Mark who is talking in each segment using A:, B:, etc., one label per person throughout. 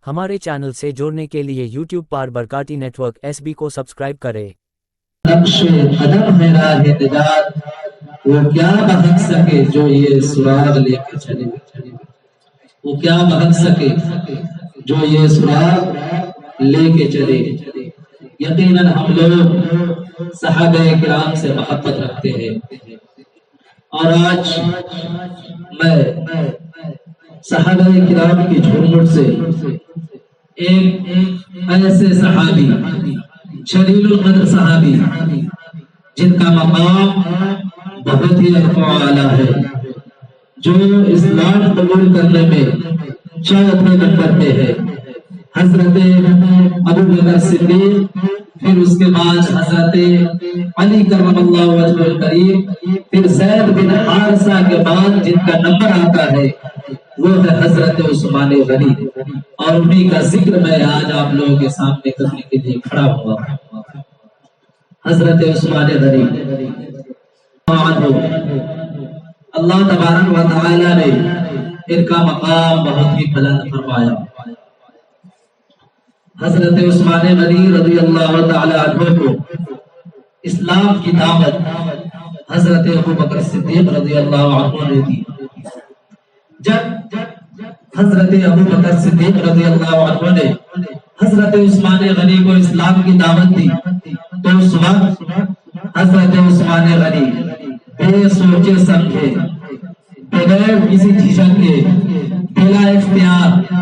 A: ہمارے چینل سے جڑنے کے لیے یوٹیوب پر برکاتی نیٹ ورک SB کو سبسکرائب کریں۔
B: نقش قدم ہے راہ نجات، وہ کیا بہک سکے جو یہ سراغ لے کے چلے، وہ کیا بہک سکے جو یہ سراغ لے کے چلے۔ یقیناً ہم لوگ صحابہ کرام سے محبت رکھتے ہیں، اور آج میں صحابہ کرام کی جھومٹ سے ایک ایسے صحابی، جلیل القدر صحابی جن کا مقام بہت ہی رفیع اعلیٰ ہے، جو اسلام قبول کرنے میں چوتھے نمبر پہ ہے، حضرت ابو بکر صدیق، پھر اس کے بعد حضرت علی کرم اللہ وجہہ الکریم، پھر زید بن حارثہ کے بعد جن کا نمبر آتا ہے وہ ہے حضرت عثمان غنی، اور انہی کا ذکر میں آج آپ لوگوں کے سامنے کرنے کے لیے کھڑا ہوا۔ حضرت عثمان غنی اللہ تبارک و تعالی نے ان کا مقام بہت ہی بلند فرمایا۔ حضرت عثمان غنی رضی اللہ تعالی عنہ کو اسلام کی دعوت حضرت ابو بکر صدیق رضی اللہ عنہ نے دی۔ جب حضرت ابو بکر صدیق رضی اللہ عنہ نے حضرت عثمان غنی کو اسلام کی دعوت دی تو اس وقت حضرت عثمان غنی بے سوچے سمجھے، بغیر کسی جھجک کے، بلا اختیار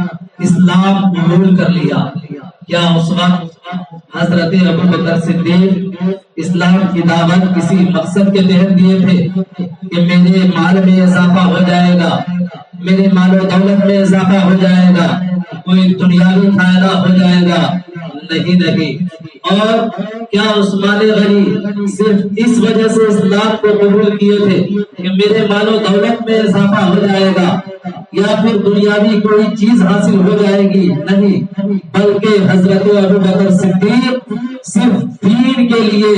B: اسلام قبول کر لیا۔ کیا اس وقت حضرت ابو بکر صدیق اسلام کی دعوت کسی مقصد کے تحت دیے تھے کہ میرے مال میں اضافہ ہو جائے گا، میرے مال و دولت میں اضافہ ہو جائے گا، کوئی دنیاوی فائدہ ہو جائے گا؟ نہیں۔ اور کیا عثمان غنی صرف اس وجہ سے اسلام کو قبول کیے تھے کہ میرے مال و دولت میں اضافہ ہو جائے گا یا پھر دنیاوی کوئی چیز حاصل ہو جائے گی؟ نہیں، بلکہ حضرت ابو بکر صدیق صرف دین کے لیے،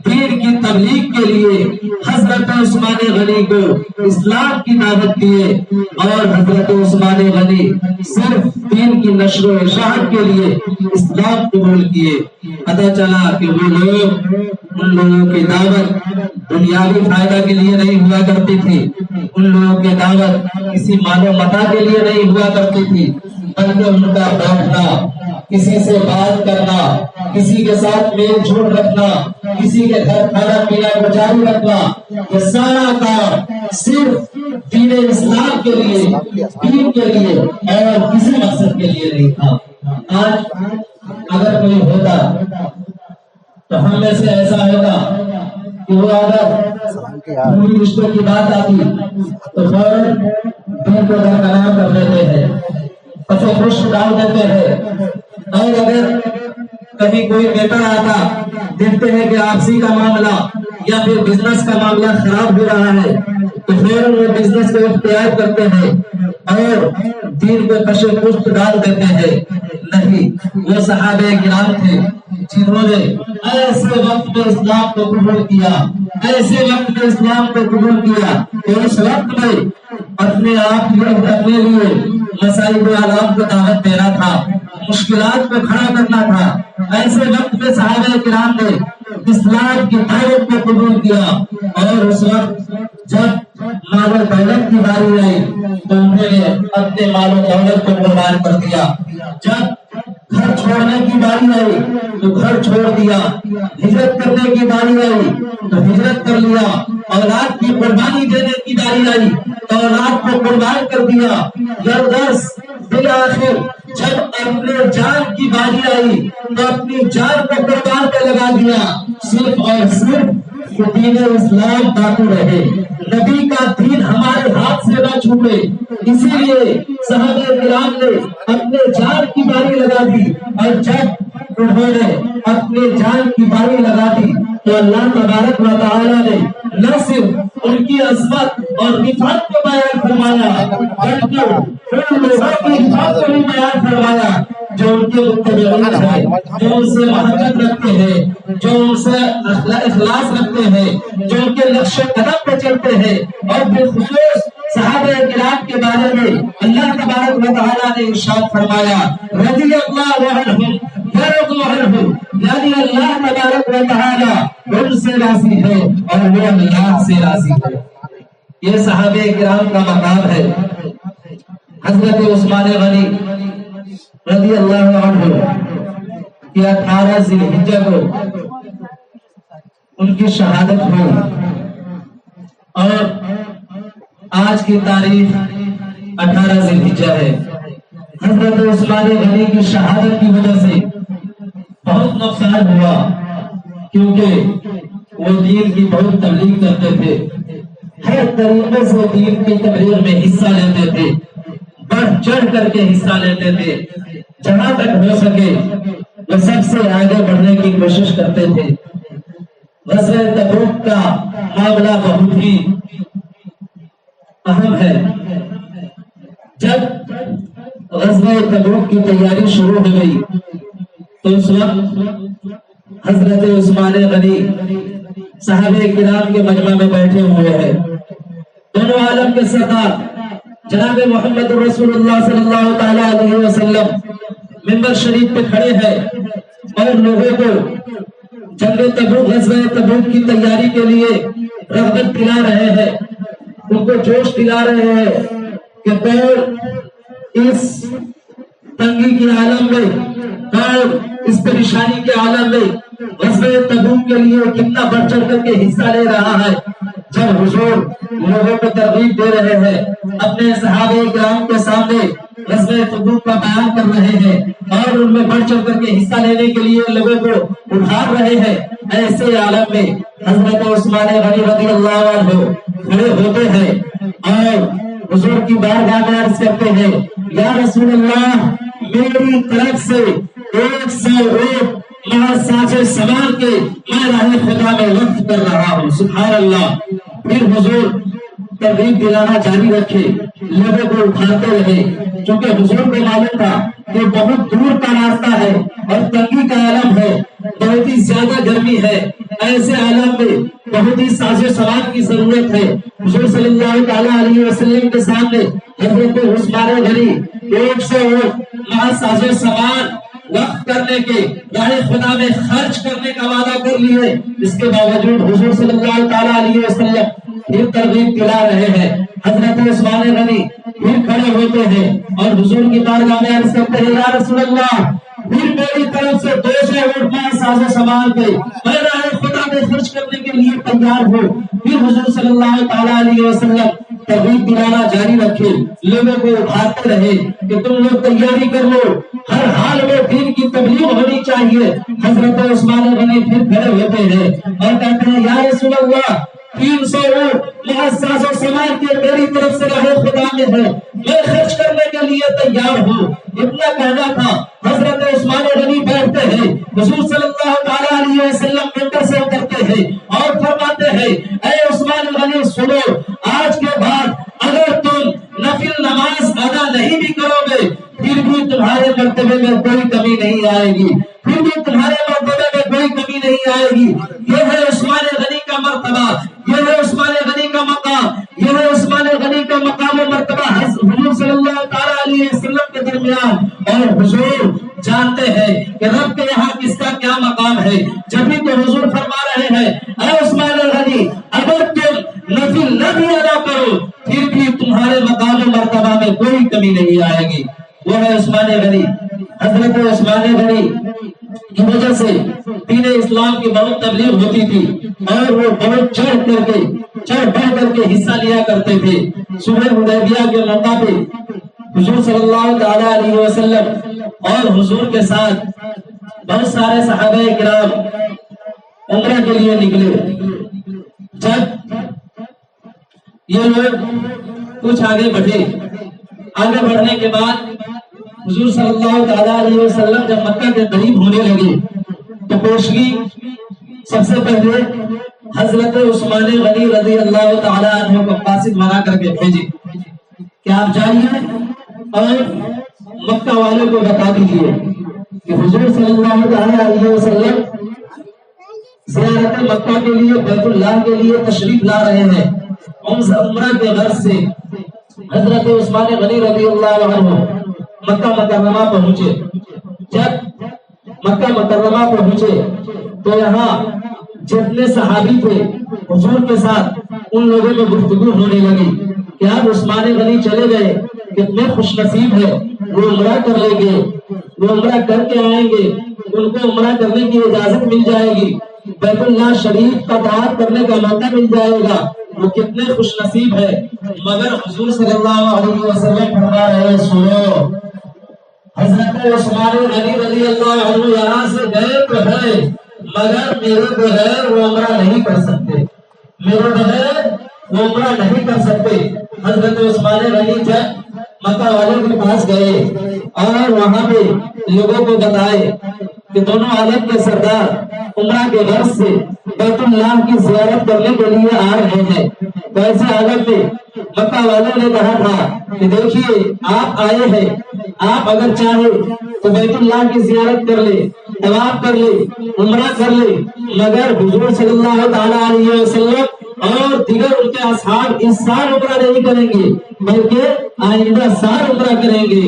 B: دین کی تبلیغ کے لیے حضرت عثمان غنی کو اسلام کی دعوت دیے، اور حضرت عثمان غنی صرف دین کی نشر و اشاعت کے لیے اسلام قبول کیے۔ پتہ چلا کہ وہ لوگ، ان لوگوں کی دعوت دنیاوی فائدہ کے لیے نہیں ہوا کرتی تھی، ان لوگوں کی دعوت کسی مال و متاع کے لیے نہیں ہوا کرتی تھی، بلکہ ان کا بیٹھنا، کسی سے بات کرنا، کسی کے ساتھ میل جول رکھنا، کسی کے گھر کھانا پینا کو جاری رکھنا، یہ سارا کام صرف دین اسلام کے لیے، دین کے لیے اور کسی مقصد کے لیے نہیں تھا۔ آج اگر کوئی ہوتا تو ہم میں سے ایسا ہوگا کہ وہ اگر پوری رشتوں کی بات آتی تو فوراً دین کو درکنار کر دیتے ہیں، پسے خوش ڈال دیتے ہیں، اور اگر کبھی کوئی میٹر آتا، دیکھتے ہیں کہ آپسی کا معاملہ یا پھر بزنس کا معاملہ خراب ہو رہا ہے تو فوراً وہ بزنس کو اختیار کرتے ہیں اور دین کو کش پشت ڈال دیتے ہیں۔ نہیں، وہ صحابہ کرام تھے جنہوں نے ایسے وقت میں اسلام کو قبول کیا، ایسے وقت میں اسلام کو قبول کیا کہ اس وقت میں اپنے آپ اپنے لیے مسائل و آلام کو دعوت دینا تھا، مشکلات کو کھڑا کرنا تھا۔ ایسے وقت میں صحابہ کرام نے اسلام کی دعوت کو قبول کیا، اور اس وقت جب مال و دولت کی باری آئی تو انہوں نے اپنے مال و دولت کو قربان کر دیا۔ جب گھر چھوڑنے کی باری آئی تو گھر چھوڑ دیا، ہجرت کرنے کی باری آئی تو ہجرت کر لیا، اولاد کی قربانی دینے کی باری آئی تو اولاد کو قربان کر دیا۔ زبردست، بالآخر جب اپنے جان کی باری آئی تو اپنی جان کو قربان پہ لگا دیا، صرف اور صرف دین اسلام باقی رہے، نبی کا دین ہمارے ہاتھ سے نہ چھوٹے۔ اسی لیے صحابہ کرام نے اپنے جان کی باری لگا دی، اور جب انہوں نے اپنے جان کی باری لگا دی تو اللہ تبارک و تعالی نے نہ صرف ان کی عظمت اور رفعت کو بیان فرمایا بلکہ ان لوگوں کی رفعت کو بھی بیان فرمایا جو ان کے متبعین ہیں، جو ان سے محبت رکھتے ہیں، جو ان سے اخلاص رکھتے ہیں، جو ان کے نقش قدم پہ چلتے ہیں، اور بالخصوص صحابہ کرام کے بارے میں اللہ تبارک و تعالیٰ نے ارشاد فرمایا رضی اللہ عنہم ورضوا عنہ، یعنی اللہ تبارک و تعالیٰ ان سے راضی ہے اور وہ اللہ سے راضی ہے۔ یہ صحابہ کرام کا مقام ہے۔ حضرت عثمان غنی رضی اللہ عنہ کہ 18 ذی الحجہ کو ان کی شہادت ہوئی، اور آج کی تاریخ 18 ذی الحجہ ہے۔ حضرت عثمان غنی کی شہادت کی وجہ سے بہت نقصان ہوا، کیونکہ وہ دین کی بہت تبلیغ کرتے تھے، ہر طریقے سے دین کی تبلیغ میں حصہ لیتے تھے، بڑھ چڑھ کر کے حصہ لیتے تھے، جہاں تک ہو سکے وہ سب سے آگے بڑھنے کی کوشش کرتے تھے۔ غزوہ تبوک کا معاملہ بہت ہی اہم ہے۔ جب غزوہ تبوک کی تیاری شروع ہو گئی تو اس وقت حضرت عثمان غنی صحابہ کرام کے مجمع میں بیٹھے ہوئے ہیں، دونوں عالم کے سردار جناب محمد رسول اللہ صلی اللہ تعالی علیہ وسلم منبر شریف پہ کھڑے ہیں اور لوگوں کو جنگ تبوک غزوہ تبوک کی تیاری کے لیے رغبت دلا رہے ہیں، ان کو جوش دلا رہے ہیں کہ کون اس تنگی کے عالم میں، کون اس پریشانی کے عالم میں غزوہ تبوک کے لیے کتنا بڑھ چڑھ کر کے حصہ لے رہا ہے۔ جب حضور لوگوں کو ترغیب دے رہے ہیں، اپنے صحابہ کرام کے سامنے غزوہ تبوک کا بیان کر رہے ہیں اور ان میں بڑھ چڑھ کر کے حصہ لینے کے لیے لوگوں کو اٹھا رہے ہیں، ایسے عالم میں حضرت عثمان غنی رضی اللہ عنہ کھڑے ہوتے ہیں اور حضور کی بارگاہ میں عرض کرتے ہیں یا رسول اللہ، میری طرف سے 100 اونٹ سانچے سوار کے میں راہ خدا میں وقف کر رہا ہوں۔ سبحان اللہ۔ پھر حضور ترغیب دلانا جاری رکھے، لوگوں کو اٹھاتے رہے، کیونکہ حضور کو معلوم تھا کہ بہت دور کا راستہ ہے اور تنگی کا عالم ہے، بہت ہی زیادہ گرمی ہے، ایسے عالم میں بہت ہی ساز و سامان کی ضرورت ہے۔ حضور صلی اللہ تعالی علیہ وسلم کے سامنے حضرت عثمان غنی 100 اونٹ ساز و سامان وقف کرنے کے، راہ خدا میں خرچ کرنے کا وعدہ کر لیے، اس کے باوجود حضور صلی اللہ تعالی علیہ وسلم پھر ترغیب دلا رہے ہیں۔ حضرت عثمان غنی پھر کھڑے ہوتے ہیں اور حضور کی بارگاہ میں عرض کرتے ہیں یا رسول اللہ، پھر میری طرف سے 200 اونٹ میں ساز و سامان کے میں راہ خدا میں خرچ کرنے کے لیے تیار ہوں۔ پھر حضور صلی اللہ تعالی علیہ وسلم ترغیب دلانا جاری رکھے، لوگوں کو اٹھاتے رہے کہ تم لوگ تیاری کر لو، ہر حال میں دین کی تبلیغ ہونی چاہیے۔ حضرت عثمان غنی پھر کھڑے ہوتے ہیں اور کہتے ہیں یا رسول اللہ، 300 اونٹ ساز و سامان کے میری طرف سے راہ خدا میں ہے، میں خرچ کرنے کے لیے تیار ہوں۔ اتنا کہنا تھا، حضرت عثمان غنی بیٹھتے ہیں، حضور صلی اللہ تعالی علیہ وسلم منبر سے اترتے ہیں اور فرماتے ہیں اے عثمان غنی سنو، آج کے بعد اگر تم نفل نماز ادا نہیں بھی کرو گے پھر بھی تمہارے مرتبے میں کوئی کمی نہیں آئے گی، پھر بھی تمہارے مرتبے میں کوئی کمی نہیں آئے گی۔ یہ ہے عثمان غنی کا مرتبہ، یہ ہے عثمان غنی کا مقام، یہ ہے عثمان غنی کا مقام و مرتبہ حضور صلی اللہ تعالی علیہ وسلم کے درمیان۔ اور حضور جانتے ہیں کہ رب کے یہاں کس کا کیا مقام ہے، جبھی تو حضور فرما رہے ہیں اے عثمان غنی، اگر تم نفل نہ بھی ادا کرو پھر بھی تمہارے مقام و مرتبہ میں کوئی کمی نہیں آئے گی۔ وہ ہے عثمان غنی۔ حضرت عثمان غنی کی وجہ سے دین اسلام کی بہت تبلیغ ہوتی تھی اور وہ بہت چڑھ بڑھ کر کے حصہ لیا کرتے تھے۔ صلح حدیبیہ کے موقع پہ حضور صلی اللہ تعالی علیہ وسلم اور حضور کے ساتھ بہت سارے صحابہ کرام عمرہ کے لیے نکلے۔ جب یہ لوگ کچھ آگے بڑھے، آگے بڑھنے کے بعد حضور صلی اللہ تعالی علیہ وسلم جب مکہ کے قریب ہونے لگے تو پیشگی سب سے پہلے حضرت عثمان غنی رضی اللہ تعالی عنہ کو قاصد بنا کر کے بھیجے کہ آپ جائیے اور مکہ والوں کو بتا دیجیے کہ حضور صلی اللہ علیہ وسلم زیارت مکہ کے لیے بیت اللہ کے لیے تشریف لا رہے ہیں. عمرہ کے غرض سے حضرت عثمان غنی رضی اللہ عنہ مکہ مکرمہ پہنچے. جب مکہ مکرمہ پہنچے تو یہاں جتنے صحابی تھے حضور کے ساتھ ان لوگوں میں گفتگو ہونے لگی کہ آپ عثمان غنی چلے گئے, کتنے خوش نصیب ہے, وہ عمرہ کر لیں گے, وہ عمرہ کر کے آئیں گے, ان کو عمرہ کرنے کی اجازت مل جائے گی, بیت اللہ شریف کا طواف کرنے کا موقع مل جائے گا, وہ کتنے خوش نصیب ہے. مگر حضور صلی اللہ علیہ وسلم فرما رہے سنو, حضرت عثمان غنی رضی اللہ عنہ یہاں سے گئے تو ہے مگر میرے بغیر وہ عمرہ نہیں کر سکتے, میرے بغیر وہ عمرہ نہیں کر سکتے. حضرت عثمان غنی جب مکہ والوں کے پاس گئے اور وہاں پہ لوگوں کو بتائے کہ دونوں عالم کے سردار عمرہ کے غرض سے بیت اللہ کی زیارت کرنے کے لیے آ رہے ہیں, تو ایسے حالت میں مکہ والوں نے کہا تھا کہ دیکھیے آپ آئے ہیں, آپ اگر چاہیں تو بیت اللہ کی زیارت کر لے, طواف کر لے, عمرہ کر لے, مگر حضور صلی اللہ تعالی علیہ وسلم اور دیگر ان کے اصحاب اس سال عمرہ نہیں کریں گے بلکہ آئندہ سال عمرہ کریں گے.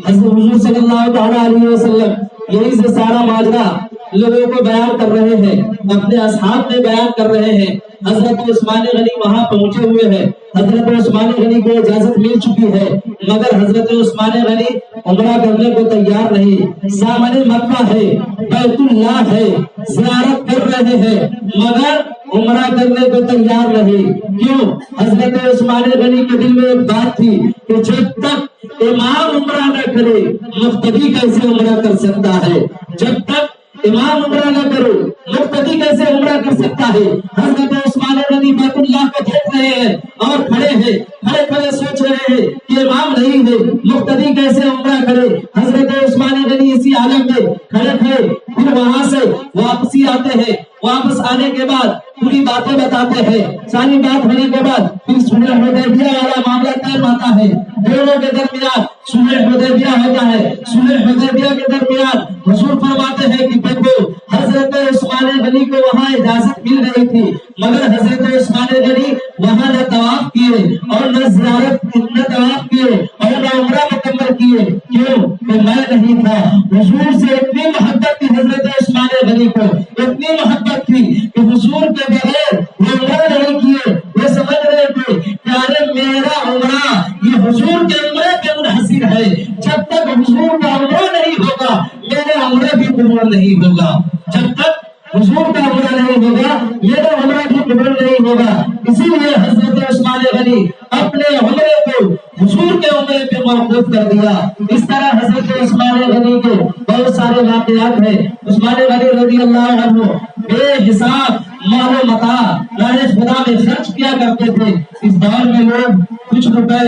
B: حضور صلی اللہ تعالی علیہ وسلم یہی سے سارا ماجرا لوگوں کو بیان کر رہے ہیں, اپنے اصحاب میں بیان کر رہے ہیں. حضرت عثمان غنی وہاں پہنچے ہوئے ہیں, حضرت عثمان غنی کو اجازت مل چکی ہے مگر حضرت عثمان غنی عمرہ کرنے کو تیار نہیں. سامنے مکہ ہے, بیت اللہ ہے, زیارت کر رہے ہیں مگر عمرہ کرنے کو تیار نہیں. کیوں؟ حضرت عثمان غنی کے دل میں ایک بات تھی کہ جب تک امام عمرہ نہ کرے مقتدی کیسے عمرہ کر سکتا ہے, جب تک امام عمرہ نہ کرو مقتدی کیسے عمرہ کر سکتا ہے. حضرت عثمان غنی بیت اللہ کو دیکھ رہے ہیں اور کھڑے ہیں, کھڑے کھڑے سوچ رہے ہیں کہ امام نہیں ہے, مقتدی کیسے عمرہ کرے. حضرت عثمان غنی اسی عالم میں کھڑے کھڑے پھر وہاں سے واپسی آتے ہیں. واپس آنے کے بعد پوری باتیں بتاتے ہیں, ساری بات ہونے کے بعد پھر صلح حدیبیہ والا معاملہ طے آتا ہے. دونوں کے درمیان صلح حدیبیہ ہوتا ہے. صلح حدیبیہ کے درمیان حضور فرماتے ہیں کہ دیکھو حضرت عثمان غنی کو وہاں اجازت مل رہی تھی مگر حضرت عثمان غنی وہاں نہ طواف کیے اور نہ زیارت, نہ طواف کیے اور نہ عمرہ مکمل کیے. کیوں؟ کہ میں نہیں تھا. حضور سے اتنی محبت تھی حضرت عثمان غنی کو, اتنی محبت تھی کہ حضور کے بغیر وہ عمرہ نہیں کیے. وہ سمجھ رہے تھے کہ ارے میرا عمرہ یہ حضور کے عمرے پہ منحصر ہے, جب تک حضور کا عمرہ نہیں ہوگا میرا عمرہ بھی قبول نہیں ہوگا, جب تک حضور کا عمرہ نہیں ہوگا میرا عمرہ بھی قبول نہیں ہوگا. اسی لیے حضرت عثمان غنی اپنے عمرے کو حضور کے عمرے پہ موقوف کر دیا. اس طرح حضرت عثمان غنی کے بہت سارے واقعات ہیں. عثمان غنی رضی اللہ عنہ بے حساب مال و متاع راہ خدا میں خرچ کیا کرتے تھے. اس دور میں لوگ کچھ روپے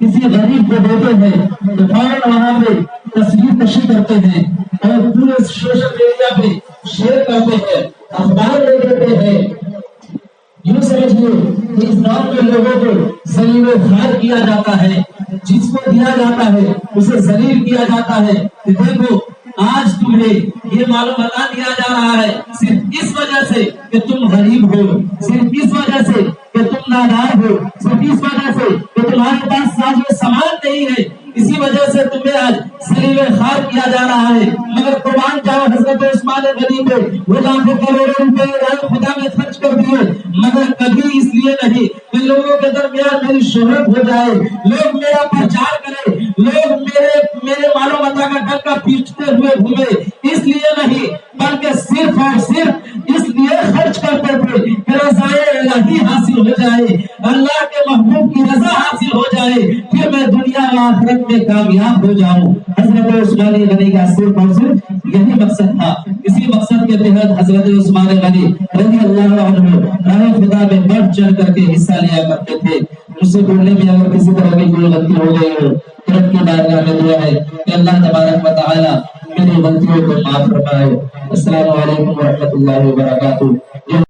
B: کسی غریب کو دیتے ہیں تو فوراً وہاں پہ تصویر کشی کرتے ہیں اور پورے سوشل میڈیا پہ شیئر کرتے ہیں, اخبار لے دیتے ہیں. یوں سمجھیے کہ اس دور میں لوگوں کو ذلیل و خوار کیا جاتا ہے, جس کو دیا جاتا ہے اسے ذلیل کیا جاتا ہے. دیکھو آج تمہیں یہ معلومات دیا جا رہا ہے صرف اس وجہ سے کہ تم غریب ہو, صرف اس وجہ سے کہ تم نادار ہو, صرف اس وجہ سے کہ تمہارے پاس ساز و سامان نہیں ہے, اسی وجہ سے تمہیں آج ذلیل و خوار کیا جا رہا ہے. مگر قربان جاؤ حضرت عثمان غنی پہ وہ لاکھوں کروڑوں روپے راہ خدا میں خرچ کر دیے مگر کبھی اس لیے نہیں کہ لوگوں کے درمیان میری شہرت ہو جائے, لوگ میرا پرچار کریں, لوگ میرے مال و متاع کا ڈنکا پیٹتے ہوئے گھومے, اس لیے نہیں بلکہ صرف اور صرف اس لیے خرچ کرتے تھے کہ رضائے الہی حاصل ہو جائے, اللہ کے محبوب کی رضا حاصل ہو جائے, پھر میں دنیا و آخرت میں کامیاب ہو جاؤں. حضرت عثمان غنی کا صرف اور صرف یہی مقصد تھا. اسی مقصد کے تحت حضرت عثمان غنی رضی اللہ عنہ راہ خدا میں بڑھ چڑھ کر کے حصہ لیا کرتے تھے. مجھ سے بولنے میں اگر کسی طرح کی کوئی غلطی ہو گئی ہو تو رب کی بارگاہ میں دعا ہے کہ اللہ تبارک و تعالی میری غلطیوں کو معاف فرمائے. السلام علیکم ورحمۃ اللہ وبرکاتہ.